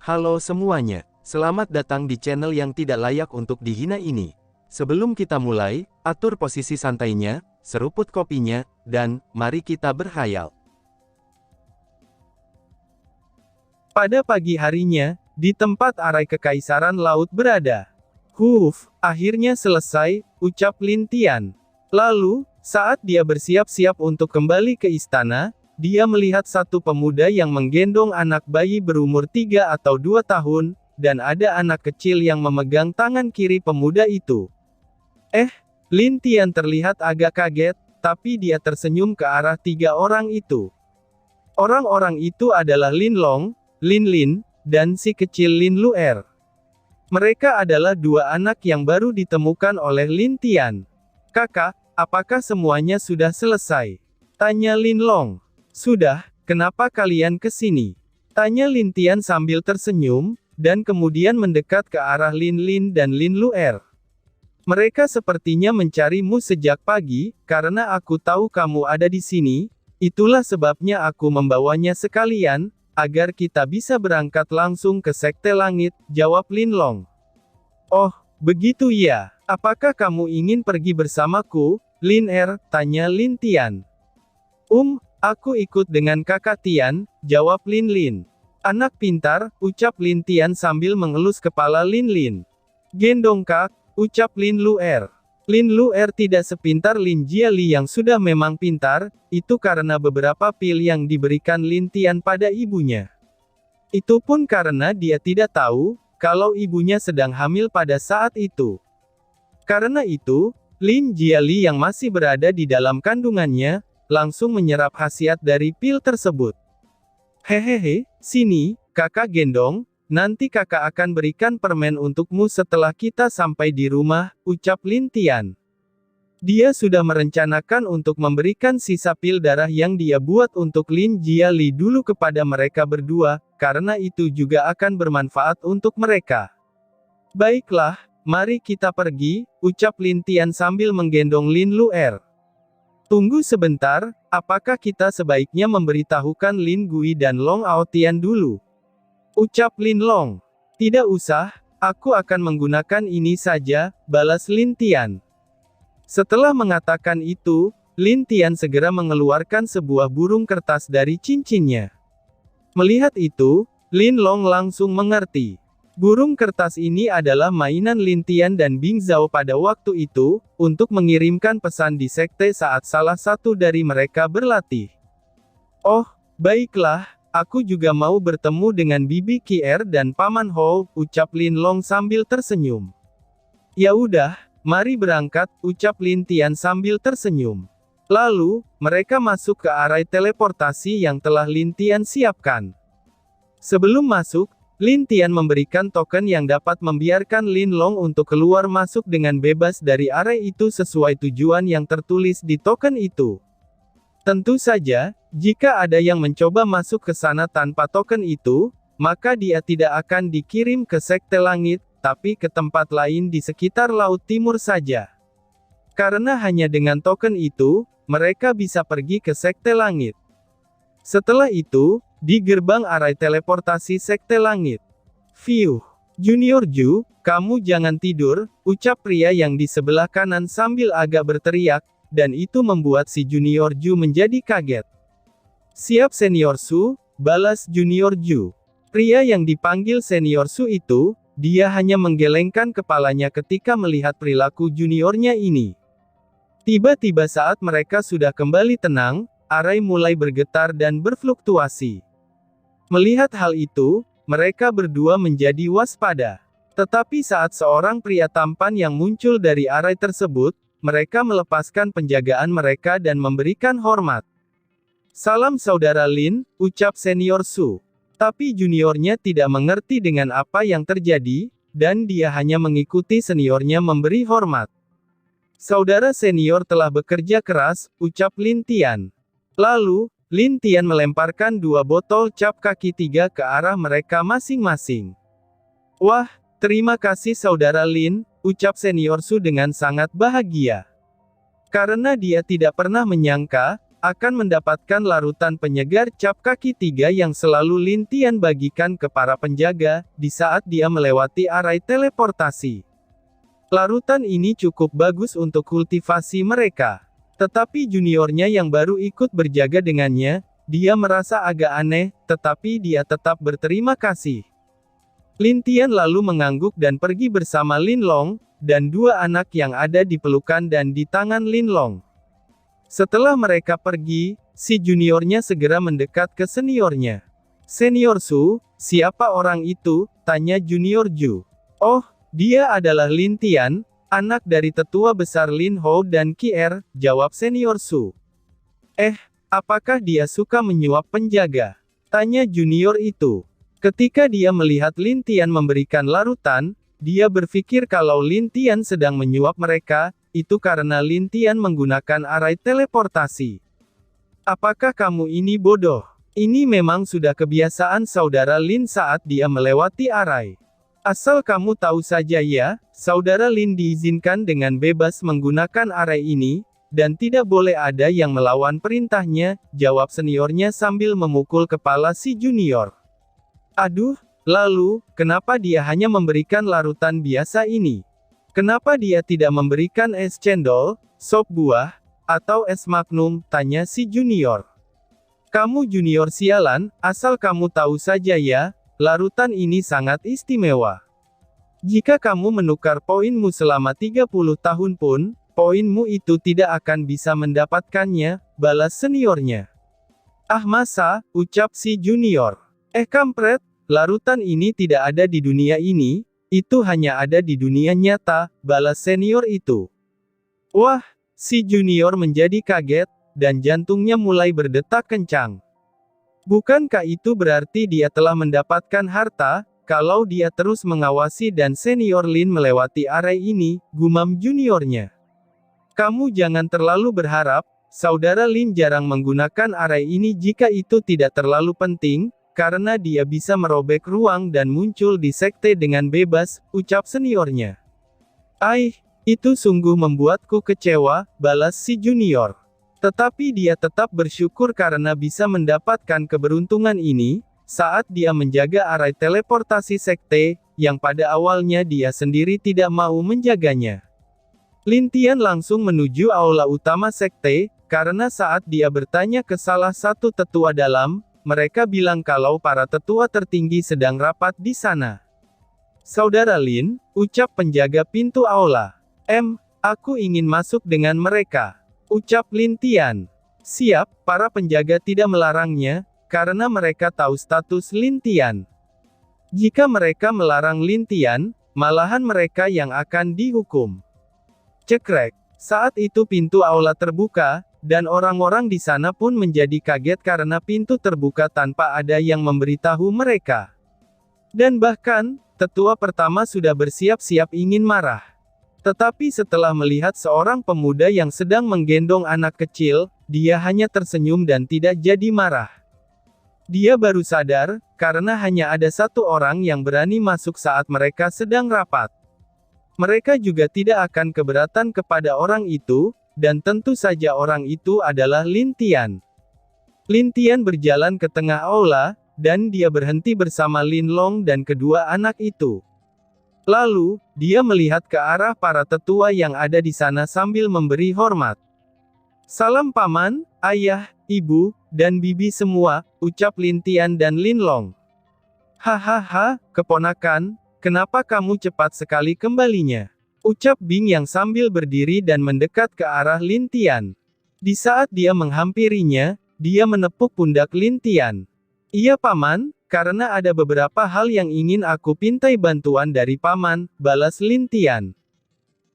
Halo semuanya, selamat datang di channel yang tidak layak untuk dihina ini. Sebelum kita mulai, atur posisi santainya, seruput kopinya, dan mari kita berkhayal. Pada pagi harinya, di tempat arai kekaisaran laut berada. Akhirnya selesai, ucap Lin Tian. Lalu, saat dia bersiap-siap untuk kembali ke istana, dia melihat satu pemuda yang menggendong anak bayi berumur 3 atau 2 tahun, dan ada anak kecil yang memegang tangan kiri pemuda itu. Lin Tian terlihat agak kaget, tapi dia tersenyum ke arah 3 orang itu. Orang-orang itu adalah Lin Long, Lin Lin, dan si kecil Lin Luer. Mereka adalah 2 anak yang baru ditemukan oleh Lin Tian. "Kakak, apakah semuanya sudah selesai?" tanya Lin Long. "Sudah, kenapa kalian ke sini?" tanya Lin Tian sambil tersenyum, dan kemudian mendekat ke arah Lin Lin dan Lin Luer. "Mereka sepertinya mencarimu sejak pagi, karena aku tahu kamu ada di sini, itulah sebabnya aku membawanya sekalian, agar kita bisa berangkat langsung ke Sekte Langit," jawab Lin Long. "Oh, begitu ya. Apakah kamu ingin pergi bersamaku, Lin Er?" tanya Lin Tian. Aku ikut dengan kakak Tian," jawab Lin Lin. "Anak pintar," ucap Lin Tian sambil mengelus kepala Lin Lin. "Gendong kak," ucap Lin Luer. Lin Luer tidak sepintar Lin Jiali yang sudah memang pintar, itu karena beberapa pil yang diberikan Lin Tian pada ibunya. Itu pun karena dia tidak tahu, kalau ibunya sedang hamil pada saat itu. Karena itu, Lin Jiali yang masih berada di dalam kandungannya, langsung menyerap khasiat dari pil tersebut. "Hehehe, sini, kakak gendong, nanti kakak akan berikan permen untukmu setelah kita sampai di rumah," ucap Lin Tian. Dia sudah merencanakan untuk memberikan sisa pil darah yang dia buat untuk Lin Jiali dulu kepada mereka berdua, karena itu juga akan bermanfaat untuk mereka. "Baiklah, mari kita pergi," ucap Lin Tian sambil menggendong Lin Luer. "Tunggu sebentar, apakah kita sebaiknya memberitahukan Lin Gui dan Long Aotian dulu?" ucap Lin Long. "Tidak usah, aku akan menggunakan ini saja," balas Lin Tian. Setelah mengatakan itu, Lin Tian segera mengeluarkan sebuah burung kertas dari cincinnya. Melihat itu, Lin Long langsung mengerti. Burung kertas ini adalah mainan Lin Tian dan Bing Zhao pada waktu itu, untuk mengirimkan pesan di sekte saat salah satu dari mereka berlatih. "Oh, baiklah, aku juga mau bertemu dengan Bibi Kier dan Paman Hou," ucap Lin Long sambil tersenyum. "Ya udah, mari berangkat," ucap Lin Tian sambil tersenyum. Lalu, mereka masuk ke arai teleportasi yang telah Lin Tian siapkan. Sebelum masuk, Lin Tian memberikan token yang dapat membiarkan Lin Long untuk keluar masuk dengan bebas dari arai itu sesuai tujuan yang tertulis di token itu. Tentu saja, jika ada yang mencoba masuk ke sana tanpa token itu, maka dia tidak akan dikirim ke Sekte Langit, tapi ke tempat lain di sekitar Laut Timur saja. Karena hanya dengan token itu, mereka bisa pergi ke Sekte Langit. Setelah itu, di gerbang arai teleportasi Sekte Langit. Junior Ju, kamu jangan tidur," ucap pria yang di sebelah kanan sambil agak berteriak, dan itu membuat si Junior Ju menjadi kaget. "Siap Senior Su," balas Junior Ju. Pria yang dipanggil Senior Su itu, dia hanya menggelengkan kepalanya ketika melihat perilaku juniornya ini. Tiba-tiba saat mereka sudah kembali tenang, arai mulai bergetar dan berfluktuasi. Melihat hal itu, mereka berdua menjadi waspada. Tetapi saat seorang pria tampan yang muncul dari arai tersebut, mereka melepaskan penjagaan mereka dan memberikan hormat. "Salam saudara Lin," ucap Senior Su. Tapi juniornya tidak mengerti dengan apa yang terjadi, dan dia hanya mengikuti seniornya memberi hormat. "Saudara senior telah bekerja keras," ucap Lin Tian. Lalu, Lin Tian melemparkan 2 botol cap kaki 3 ke arah mereka masing-masing. "Wah, terima kasih saudara Lin," ucap Senior Su dengan sangat bahagia. Karena dia tidak pernah menyangka, akan mendapatkan larutan penyegar cap kaki 3 yang selalu Lin Tian bagikan ke para penjaga, di saat dia melewati arai teleportasi. Larutan ini cukup bagus untuk kultivasi mereka. Tetapi juniornya yang baru ikut berjaga dengannya, dia merasa agak aneh, tetapi dia tetap berterima kasih. Lin Tian lalu mengangguk dan pergi bersama Lin Long, dan dua anak yang ada di pelukan dan di tangan Lin Long. Setelah mereka pergi, si juniornya segera mendekat ke seniornya. "Senior Su, siapa orang itu?" tanya junior Ju. "Oh, dia adalah Lin Tian, anak dari tetua besar Lin Hou dan Kier," jawab senior Su. Apakah dia suka menyuap penjaga?" tanya junior itu. Ketika dia melihat Lin Tian memberikan larutan, dia berpikir kalau Lin Tian sedang menyuap mereka, itu karena Lin Tian menggunakan arai teleportasi. "Apakah kamu ini bodoh? Ini memang sudah kebiasaan saudara Lin saat dia melewati arai. Asal kamu tahu saja ya, saudara Lin diizinkan dengan bebas menggunakan arai ini, dan tidak boleh ada yang melawan perintahnya," jawab seniornya sambil memukul kepala si junior. "Aduh, lalu, kenapa dia hanya memberikan larutan biasa ini? Kenapa dia tidak memberikan es cendol, sop buah, atau es magnum?" tanya si junior. "Kamu junior sialan, asal kamu tahu saja ya, larutan ini sangat istimewa. Jika kamu menukar poinmu selama 30 tahun pun, poinmu itu tidak akan bisa mendapatkannya," balas seniornya. "Ah masa?" ucap si junior. Kampret, larutan ini tidak ada di dunia ini, itu hanya ada di dunia nyata," balas senior itu. Wah, si junior menjadi kaget, dan jantungnya mulai berdetak kencang. Bukankah itu berarti dia telah mendapatkan harta, kalau dia terus mengawasi dan senior Lin melewati area ini, gumam juniornya. "Kamu jangan terlalu berharap, saudara Lin jarang menggunakan area ini jika itu tidak terlalu penting, karena dia bisa merobek ruang dan muncul di sekte dengan bebas," ucap seniornya. Itu sungguh membuatku kecewa," balas si junior. Tetapi dia tetap bersyukur karena bisa mendapatkan keberuntungan ini, saat dia menjaga arai teleportasi sekte, yang pada awalnya dia sendiri tidak mau menjaganya. Lin Tian langsung menuju aula utama sekte, karena saat dia bertanya ke salah satu tetua dalam, mereka bilang kalau para tetua tertinggi sedang rapat di sana. "Saudara Lin," ucap penjaga pintu aula. Aku ingin masuk dengan mereka," ucap Lin Tian. "Siap," para penjaga tidak melarangnya, karena mereka tahu status Lin Tian. Jika mereka melarang Lin Tian, malahan mereka yang akan dihukum. Cekrek. Saat itu pintu aula terbuka, dan orang-orang di sana pun menjadi kaget karena pintu terbuka tanpa ada yang memberitahu mereka. Dan bahkan, tetua pertama sudah bersiap-siap ingin marah. Tetapi setelah melihat seorang pemuda yang sedang menggendong anak kecil, dia hanya tersenyum dan tidak jadi marah. Dia baru sadar, karena hanya ada satu orang yang berani masuk saat mereka sedang rapat. Mereka juga tidak akan keberatan kepada orang itu, dan tentu saja orang itu adalah Lin Tian. Lin Tian berjalan ke tengah aula, dan dia berhenti bersama Lin Long dan kedua anak itu. Lalu, dia melihat ke arah para tetua yang ada di sana sambil memberi hormat. "Salam paman, ayah, ibu, dan bibi semua," ucap Lin Tian dan Lin Long. "Hahaha, keponakan, kenapa kamu cepat sekali kembalinya?" ucap Bing yang sambil berdiri dan mendekat ke arah Lin Tian. Di saat dia menghampirinya, dia menepuk pundak Lin Tian. "Iya paman, karena ada beberapa hal yang ingin aku pintai bantuan dari paman," balas Lin Tian.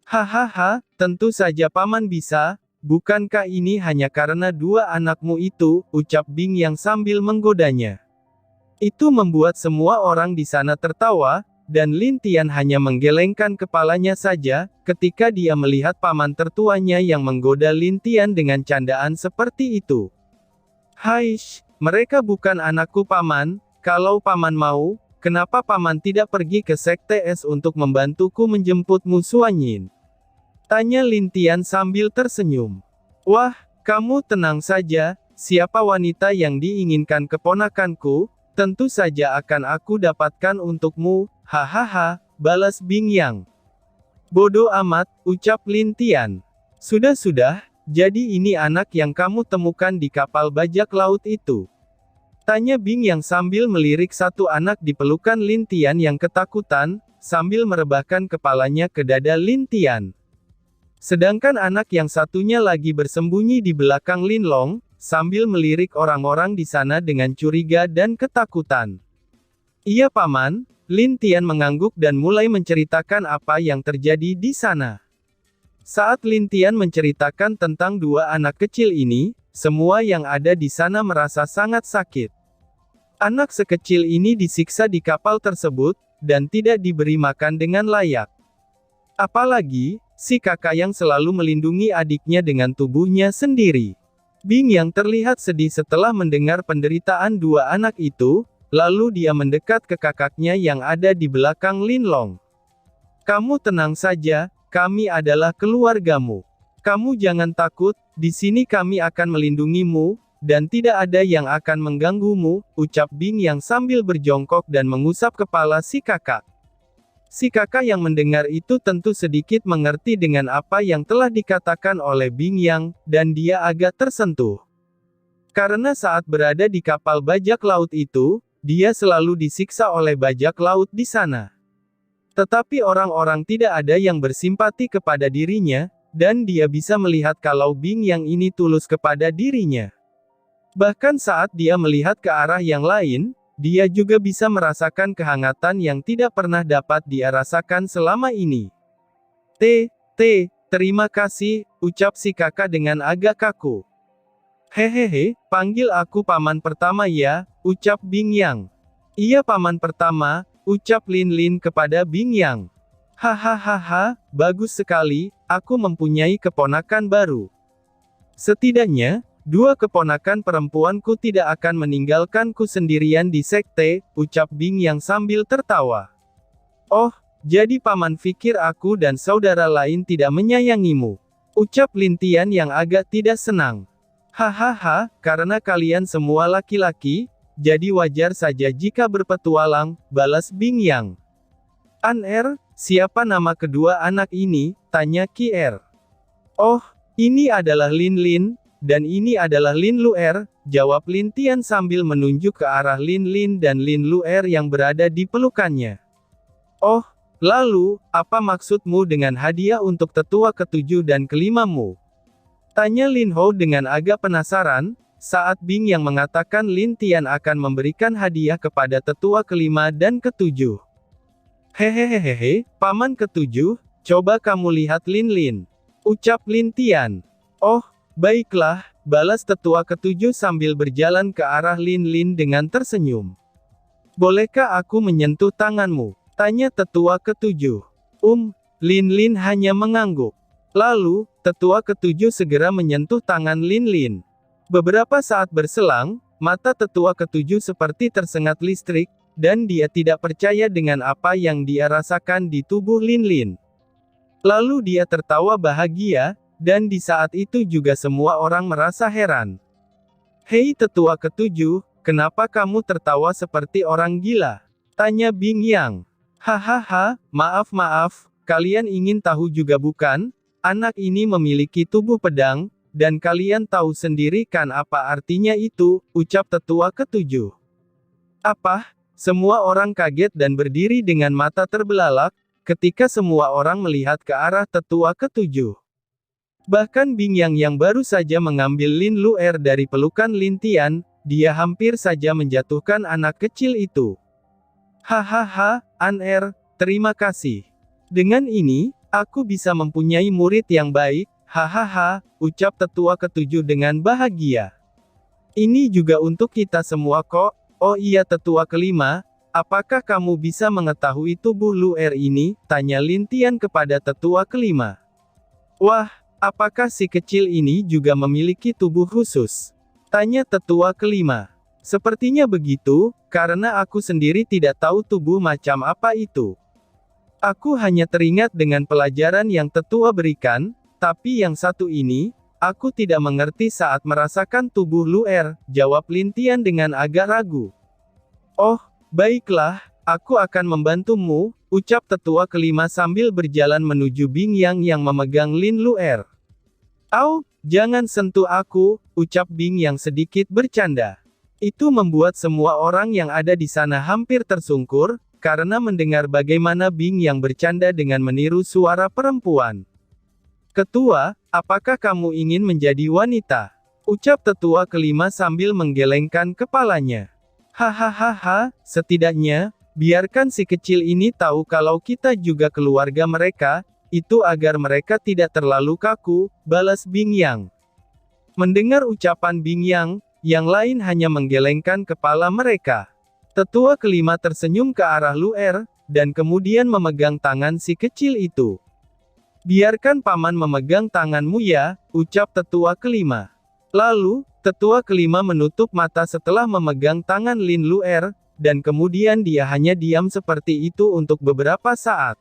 "Hahaha, tentu saja paman bisa, bukankah ini hanya karena dua anakmu itu," ucap Bing yang sambil menggodanya. Itu membuat semua orang di sana tertawa, dan Lin Tian hanya menggelengkan kepalanya saja, ketika dia melihat paman tertuanya yang menggoda Lin Tian dengan candaan seperti itu. "Haish, mereka bukan anakku paman, kalau paman mau, kenapa paman tidak pergi ke Sekte Es untuk membantuku menjemput Mu Suanyin?" tanya Lin Tian sambil tersenyum. "Wah, Kamu tenang saja, siapa wanita yang diinginkan keponakanku, tentu saja akan aku dapatkan untukmu, hahaha, balas Bing Yang. Bodoh amat, ucap Lin Tian. Sudah, jadi ini anak yang kamu temukan di kapal bajak laut itu? Tanya Bing Yang sambil melirik satu anak di pelukan Lin Tian yang ketakutan, sambil merebahkan kepalanya ke dada Lin Tian. Sedangkan anak yang satunya lagi bersembunyi di belakang Lin Long, sambil melirik orang-orang di sana dengan curiga dan ketakutan. Iya paman, Lin Tian mengangguk dan mulai menceritakan apa yang terjadi di sana. Saat Lin Tian menceritakan tentang dua anak kecil ini, semua yang ada di sana merasa sangat sakit. Anak sekecil ini disiksa di kapal tersebut, dan tidak diberi makan dengan layak. Apalagi, si kakak yang selalu melindungi adiknya dengan tubuhnya sendiri. Bing Yang terlihat sedih setelah mendengar penderitaan dua anak itu, lalu dia mendekat ke kakaknya yang ada di belakang Lin Long. Kamu tenang saja, kami adalah keluargamu. Kamu jangan takut, di sini kami akan melindungimu, dan tidak ada yang akan mengganggumu, ucap Bing Yang sambil berjongkok dan mengusap kepala si kakak. Si kakak yang mendengar itu tentu sedikit mengerti dengan apa yang telah dikatakan oleh Bing Yang, dan dia agak tersentuh. Karena saat berada di kapal bajak laut itu, dia selalu disiksa oleh bajak laut di sana. Tetapi orang-orang tidak ada yang bersimpati kepada dirinya, dan dia bisa melihat kalau Bing Yang ini tulus kepada dirinya. Bahkan saat dia melihat ke arah yang lain, dia juga bisa merasakan kehangatan yang tidak pernah dapat dia rasakan selama ini. Terima kasih, ucap si kakak dengan agak kaku. Hehehe, panggil aku paman pertama ya, ucap Bing Yang. Iya paman pertama, ucap Lin Lin kepada Bing Yang. Hahaha, bagus sekali, aku mempunyai keponakan baru. Setidaknya, dua keponakan perempuanku tidak akan meninggalkanku sendirian di sekte, ucap Bing Yang sambil tertawa. Oh, jadi paman pikir aku dan saudara lain tidak menyayangimu, ucap Lin Tian yang agak tidak senang. Hahaha, karena kalian semua laki-laki, jadi wajar saja jika berpetualang, balas Bing Yang. Siapa nama kedua anak ini, tanya Kier. Oh, ini adalah Lin Lin, dan ini adalah Lin Luer, jawab Lin Tian sambil menunjuk ke arah Lin Lin dan Lin Luer yang berada di pelukannya. Oh, lalu, apa maksudmu dengan hadiah untuk tetua ketujuh dan kelimamu? Tanya Lin Ho dengan agak penasaran, saat Bing Yang mengatakan Lin Tian akan memberikan hadiah kepada tetua kelima dan ketujuh. Hehehehe, paman ketujuh, coba kamu lihat Lin Lin, ucap Lin Tian. Oh, baiklah, balas tetua ketujuh sambil berjalan ke arah Lin Lin dengan tersenyum. Bolehkah aku menyentuh tanganmu? Tanya tetua ketujuh. Lin Lin hanya mengangguk. Lalu, tetua ketujuh segera menyentuh tangan Lin Lin. Beberapa saat berselang, mata tetua ketujuh seperti tersengat listrik, dan dia tidak percaya dengan apa yang dia rasakan di tubuh Lin Lin. Lalu dia tertawa bahagia, dan di saat itu juga semua orang merasa heran. Hei tetua ketujuh, kenapa kamu tertawa seperti orang gila? Tanya Bing Yang. Hahaha, maaf, kalian ingin tahu juga bukan? Anak ini memiliki tubuh pedang, dan kalian tahu sendiri kan apa artinya itu, ucap tetua ketujuh. Apa? Semua orang kaget dan berdiri dengan mata terbelalak, ketika semua orang melihat ke arah tetua ketujuh. Bahkan Bing Yang yang baru saja mengambil Lin Luer dari pelukan Lin Tian, dia hampir saja menjatuhkan anak kecil itu. Hahaha, terima kasih. Dengan ini, aku bisa mempunyai murid yang baik, hahaha, ucap tetua ketujuh dengan bahagia. Ini juga untuk kita semua kok. Oh iya tetua kelima, apakah kamu bisa mengetahui tubuh Luer ini? Tanya Lin Tian kepada tetua kelima. Wah, apakah si kecil ini juga memiliki tubuh khusus? Tanya tetua kelima. Sepertinya begitu, karena aku sendiri tidak tahu tubuh macam apa itu. Aku hanya teringat dengan pelajaran yang tetua berikan, tapi yang satu ini, Aku tidak mengerti saat merasakan tubuh Luer, jawab Lin Tian dengan agak ragu. Oh, baiklah, aku akan membantumu, ucap tetua kelima sambil berjalan menuju Bing Yang yang memegang Lin Luer. Au, jangan sentuh aku, ucap Bing Yang sedikit bercanda. Itu membuat semua orang yang ada di sana hampir tersungkur, karena mendengar bagaimana Bing Yang bercanda dengan meniru suara perempuan. Ketua, apakah kamu ingin menjadi wanita? Ucap tetua kelima sambil menggelengkan kepalanya. Hahaha, setidaknya, biarkan si kecil ini tahu kalau kita juga keluarga mereka, itu agar mereka tidak terlalu kaku, balas Bing Yang. Mendengar ucapan Bing yang lain hanya menggelengkan kepala mereka. Tetua kelima tersenyum ke arah Luer, dan kemudian memegang tangan si kecil itu. Biarkan paman memegang tanganmu ya, ucap tetua kelima. Lalu, tetua kelima menutup mata setelah memegang tangan Lin Luer, dan kemudian dia hanya diam seperti itu untuk beberapa saat.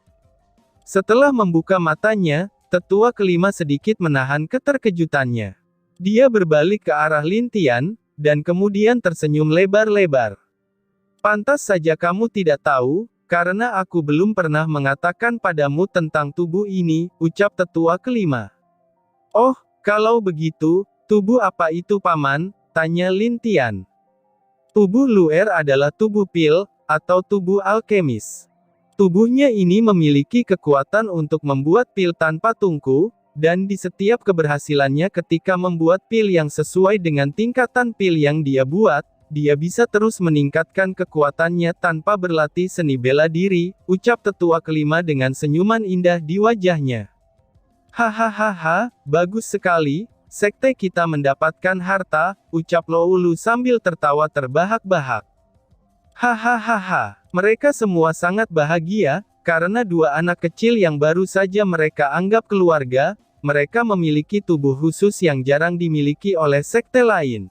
Setelah membuka matanya, tetua kelima sedikit menahan keterkejutannya. Dia berbalik ke arah Lin Tian, dan kemudian tersenyum lebar-lebar. Pantas saja kamu tidak tahu, karena aku belum pernah mengatakan padamu tentang tubuh ini, ucap tetua kelima. Oh, kalau begitu, tubuh apa itu paman? Tanya Lin Tian. Tubuh Luer adalah tubuh pil, atau tubuh alkemis. Tubuhnya ini memiliki kekuatan untuk membuat pil tanpa tungku, dan di setiap keberhasilannya ketika membuat pil yang sesuai dengan tingkatan pil yang dia buat, dia bisa terus meningkatkan kekuatannya tanpa berlatih seni bela diri, ucap tetua kelima dengan senyuman indah di wajahnya. Hahaha, bagus sekali, sekte kita mendapatkan harta, ucap Loulu sambil tertawa terbahak-bahak. Hahaha, mereka semua sangat bahagia, karena dua anak kecil yang baru saja mereka anggap keluarga, mereka memiliki tubuh khusus yang jarang dimiliki oleh sekte lain.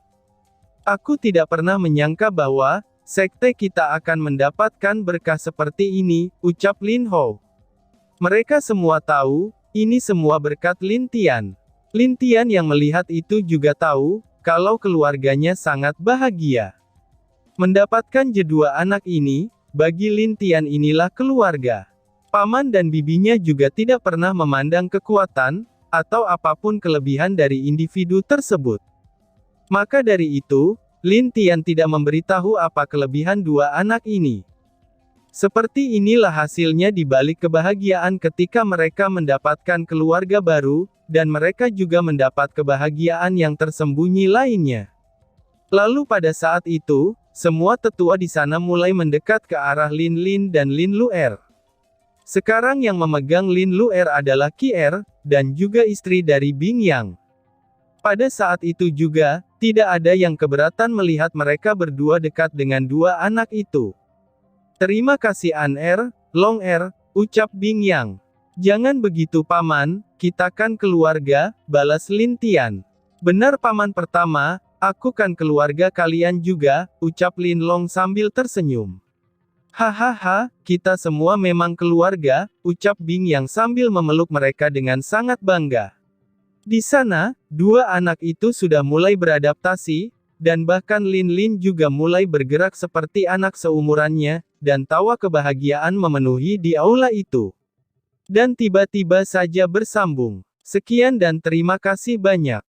Aku tidak pernah menyangka bahwa, sekte kita akan mendapatkan berkah seperti ini, ucap Lin Hou. Mereka semua tahu, ini semua berkat Lin Tian. Lin Tian yang melihat itu juga tahu, kalau keluarganya sangat bahagia. Mendapatkan kedua anak ini, bagi Lin Tian inilah keluarga. Paman dan bibinya juga tidak pernah memandang kekuatan, atau apapun kelebihan dari individu tersebut. Maka dari itu, Lin Tian tidak memberitahu apa kelebihan dua anak ini. Seperti inilah hasilnya di balik kebahagiaan ketika mereka mendapatkan keluarga baru, dan mereka juga mendapat kebahagiaan yang tersembunyi lainnya. Lalu pada saat itu, semua tetua di sana mulai mendekat ke arah Lin Lin dan Lin Luer. Sekarang yang memegang Lin Luer adalah Kier, dan juga istri dari Bing Yang. Pada saat itu juga, tidak ada yang keberatan melihat mereka berdua dekat dengan dua anak itu. Terima kasih An Long ucap Bing Yang. Jangan begitu paman, kita kan keluarga, balas Lin Tian. Benar paman pertama, aku kan keluarga kalian juga, ucap Lin Long sambil tersenyum. Hahaha, kita semua memang keluarga, ucap Bing Yang sambil memeluk mereka dengan sangat bangga. Di sana, dua anak itu sudah mulai beradaptasi, dan bahkan Lin Lin juga mulai bergerak seperti anak seumurannya, dan tawa kebahagiaan memenuhi di aula itu. Dan tiba-tiba saja bersambung. Sekian dan terima kasih banyak.